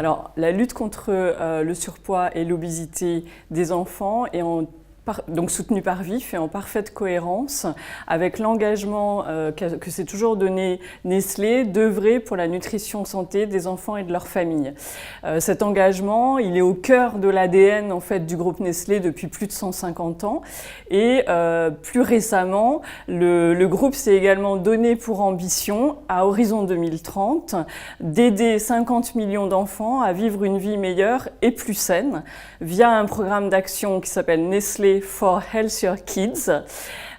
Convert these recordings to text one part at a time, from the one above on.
Alors, la lutte contre le surpoids et l'obésité des enfants est donc soutenue par VIF et en parfaite cohérence avec l'engagement que s'est toujours donné Nestlé d'œuvrer pour la nutrition santé des enfants et de leurs familles. Cet engagement, il est au cœur de l'ADN en fait du groupe Nestlé depuis plus de 150 ans et plus récemment, le groupe s'est également donné pour ambition à horizon 2030 d'aider 50 millions d'enfants à vivre une vie meilleure et plus saine via un programme d'action qui s'appelle Nestlé for Healthier Kids.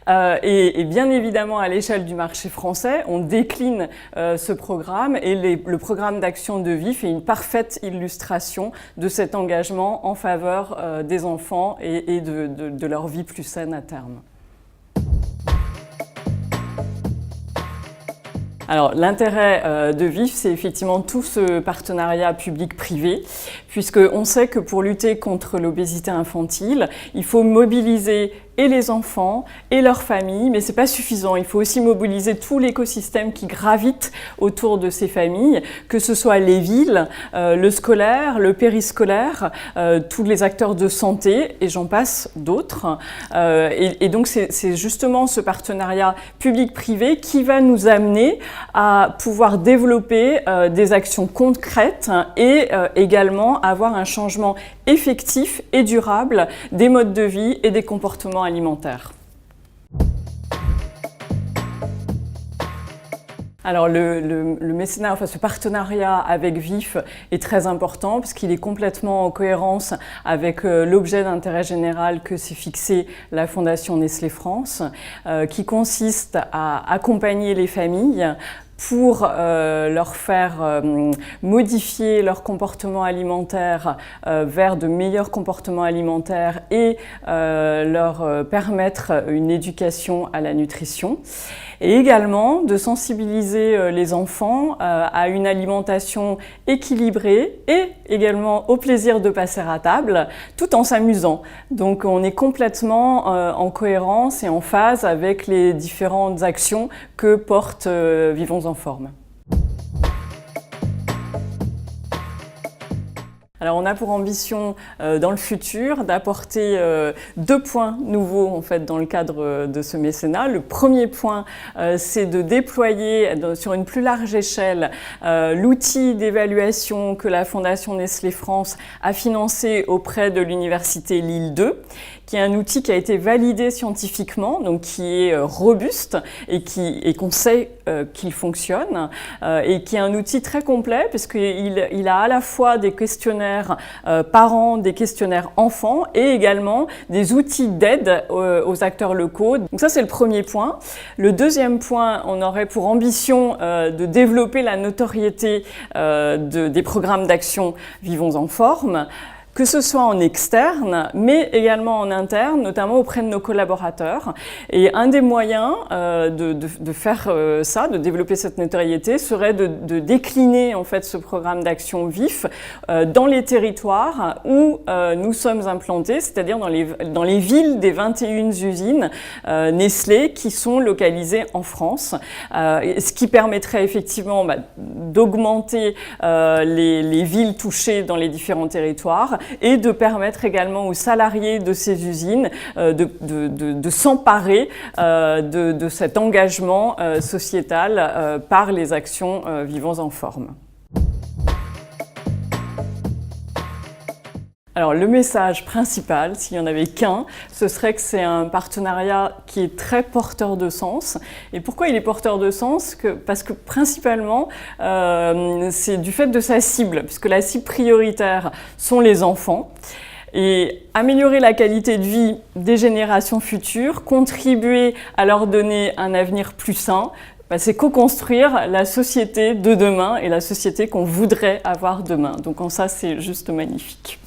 Et bien évidemment, à l'échelle du marché français, on décline ce programme et le programme d'action de VIF est une parfaite illustration de cet engagement en faveur des enfants et de leur vie plus saine à terme. Alors l'intérêt de VIF, c'est effectivement tout ce partenariat public-privé, puisqu'on sait que pour lutter contre l'obésité infantile, il faut mobiliser et les enfants et leurs familles, mais c'est pas suffisant. Il faut aussi mobiliser tout l'écosystème qui gravite autour de ces familles, que ce soit les villes, le scolaire, le périscolaire, tous les acteurs de santé, et j'en passe d'autres. Et donc c'est justement ce partenariat public-privé qui va nous amener à pouvoir développer des actions concrètes et également avoir un changement effectif et durable des modes de vie et des comportements alimentaires. Alors le mécénat, enfin ce partenariat avec VIF est très important parce qu'il est complètement en cohérence avec l'objet d'intérêt général que s'est fixé la Fondation Nestlé France, qui consiste à accompagner les familles pour leur faire modifier leur comportement alimentaire vers de meilleurs comportements alimentaires et leur permettre une éducation à la nutrition. Et également de sensibiliser les enfants à une alimentation équilibrée et également au plaisir de passer à table tout en s'amusant. Donc on est complètement en cohérence et en phase avec les différentes actions que porte Vivons en forme. Alors on a pour ambition dans le futur d'apporter 2 points nouveaux en fait dans le cadre de ce mécénat. Le premier point, c'est de déployer sur une plus large échelle l'outil d'évaluation que la Fondation Nestlé France a financé auprès de l'Université Lille 2, qui est un outil qui a été validé scientifiquement, donc qui est robuste et qu'on sait qu'il fonctionne, et qui est un outil très complet puisqu'il a à la fois des questionnaires parents, des questionnaires enfants et également des outils d'aide aux acteurs locaux. Donc ça, c'est le premier point. Le deuxième point, on aurait pour ambition de développer la notoriété des programmes d'action Vivons en forme, que ce soit en externe, mais également en interne, notamment auprès de nos collaborateurs. Et un des moyens de faire ça, de développer cette notoriété, serait de décliner en fait ce programme d'action VIF dans les territoires où nous sommes implantés, c'est-à-dire dans les villes des 21 usines Nestlé qui sont localisées en France, ce qui permettrait effectivement d'augmenter les villes touchées dans les différents territoires, et de permettre également aux salariés de ces usines de s'emparer de cet engagement sociétal par les actions Vivons en forme. Alors le message principal, s'il n'y en avait qu'un, ce serait que c'est un partenariat qui est très porteur de sens. Et pourquoi il est porteur de sens? Parce que principalement, c'est du fait de sa cible, puisque la cible prioritaire sont les enfants. Et améliorer la qualité de vie des générations futures, contribuer à leur donner un avenir plus sain, c'est co-construire la société de demain et la société qu'on voudrait avoir demain. Donc en ça, c'est juste magnifique.